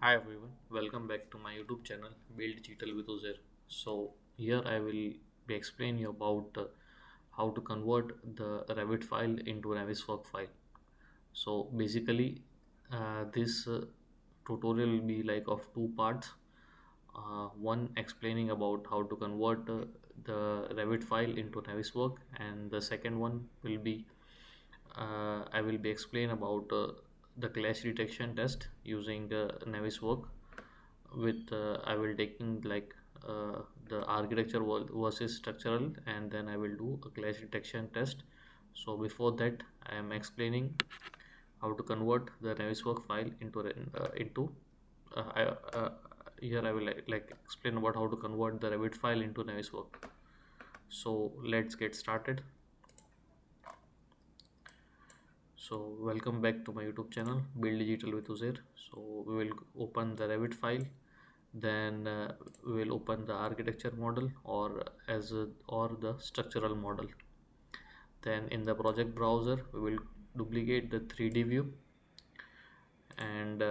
Hi everyone, welcome back to my YouTube channel Build Digital with Uzair. So here I will be explaining you about how to convert the Revit file into Navisworks file. So basically, this tutorial will be like of two parts. One explaining about how to convert the Revit file into Navisworks, and the second one will be I will be explain about the clash detection test using Navisworks. With I will taking like the architecture versus structural, and then I will do a clash detection test. So before that, I am explaining how to convert the Navisworks file into I, here I will like explain about how to convert the Revit file into Navisworks. So let's get started. So welcome back to my YouTube channel Build Digital with Uzair. So we will open the Revit file, then we will open the architecture model or the structural model. Then in the project browser we will duplicate the 3D view and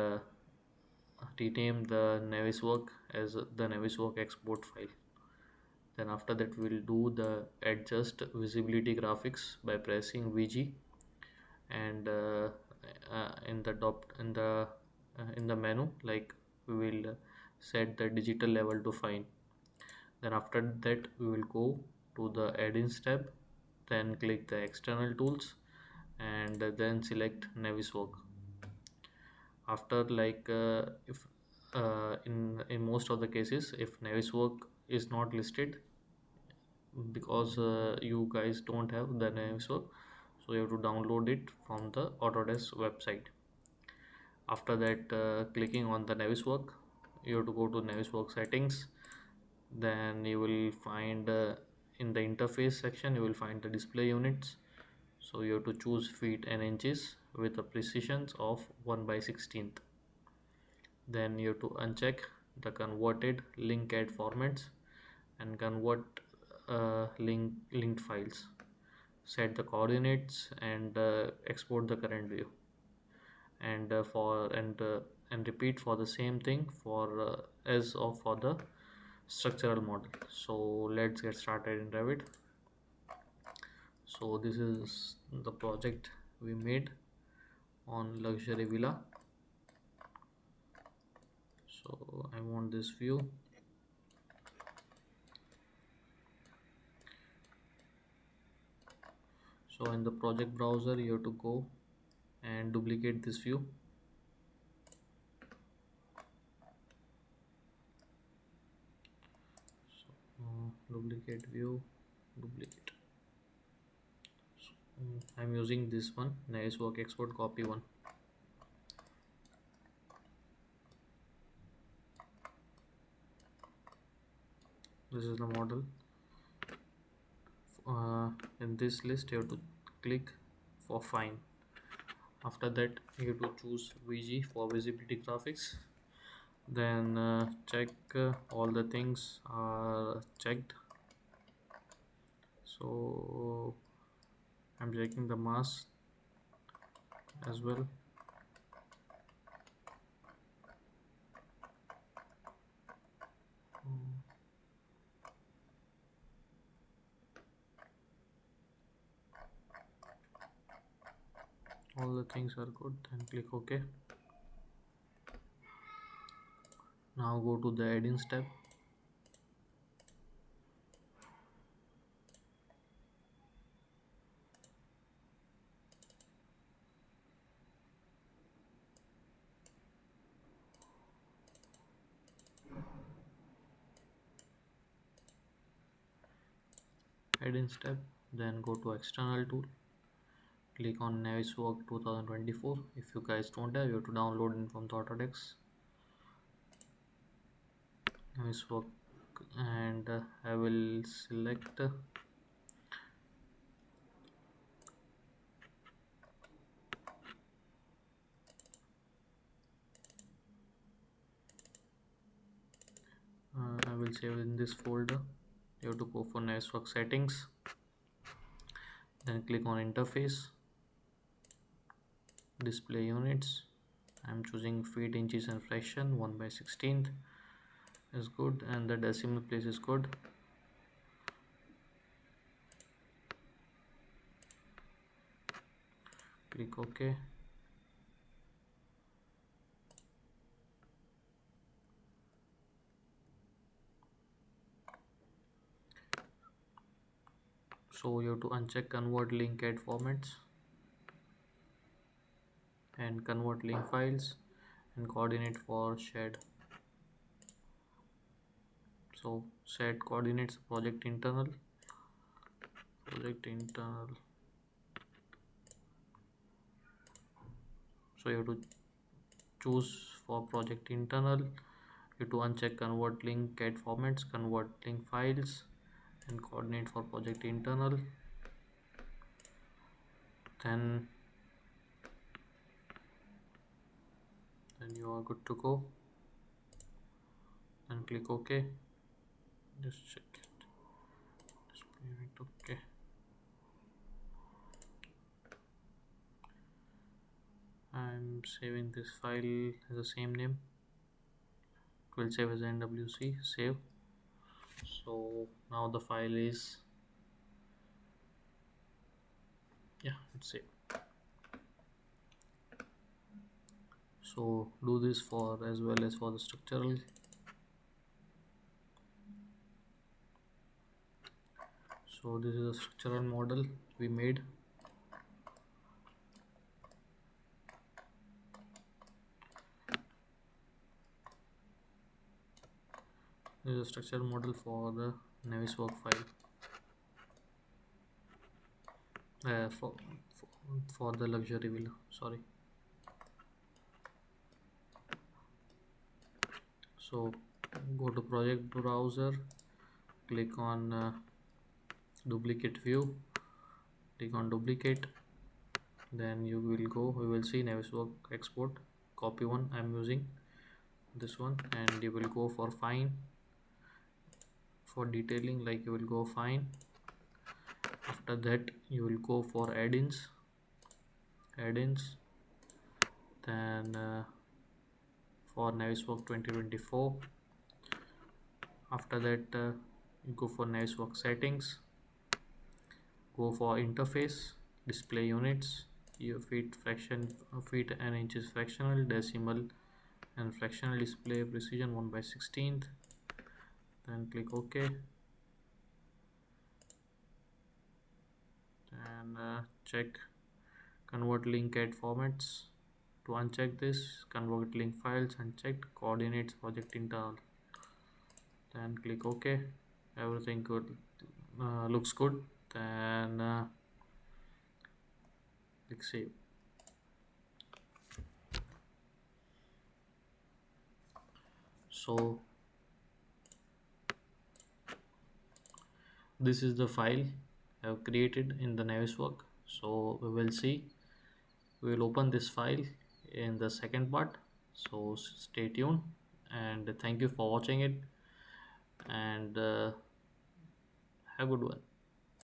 rename the Navisworks as the Navisworks export file. Then after that we will do the adjust visibility graphics by pressing VG, and in the menu, like, we will set the digital level to fine. Then after that we will go to the add-ins tab, then click the external tools, and then select Navisworks. After, like, if in most of the cases, if Navisworks is not listed, because you guys don't have the Navisworks, so you have to download it from the Autodesk website. After that, clicking on the Navisworks, you have to go to Navisworks settings. Then you will find in the interface section you will find the display units. So you have to choose feet and inches with a precision of 1 by 16th. Then you have to uncheck the converted link add formats and convert linked files. Set the coordinates and export the current view, and and repeat for the same thing for as of for the structural model. So let's get started in Revit. So this is the project we made on luxury villa. So I want this view. So in the project browser you have to go and duplicate this view. So duplicate view, duplicate. So, I'm using this one, Navisworks export copy one. This is the model. In this list you have to click for fine. After that you have to choose VG for visibility graphics. Then check all the things are checked. So I'm checking the mass as well. All the things are good, then click OK. Now go to the add-ins tab. Add-ins tab, then go to external tool, click on Navisworks 2024. If you guys don't have, you have to download it from the Autodesk Navisworks, and I will select I will save in this folder. You have to go for Navisworks settings, then click on interface, display units, I'm choosing feet, inches and fraction. 1 by 16th is good, and the decimal place is good. Click OK. So you have to uncheck convert link add formats and convert link files and coordinate for shared. So set coordinates project internal. So you have to choose for project internal. You have to uncheck convert link add formats, convert link files and coordinate for project internal. Then you are good to go, and click OK. Just check it. Display it. Okay. I'm saving this file as the same name. It will save as nwc. Save. So now the file is, yeah, it's saved. So do this for as well as for the structural. So this is a structural model we made. This is a structural model for the Navisworks file. For the luxury villa. Sorry. So go to project browser, click on duplicate view, click on duplicate, then you will see Navisworks export, copy one. I'm using this one, and you will go for fine. For detailing, like, you will go fine. After that you will go for add-ins, then for Navisworks 2024. After that you go for Navisworks settings, go for interface, display units, your feet and inches fractional, decimal and fractional display precision 1 by 16th. Then click OK, and check convert link add formats. To uncheck this, convert link files unchecked, coordinates project internal. Then click OK. Everything good, looks good. Then click save. So this is the file I have created in the Navisworks. So we will open this file in the second part. So stay tuned, and thank you for watching it, and have a good one.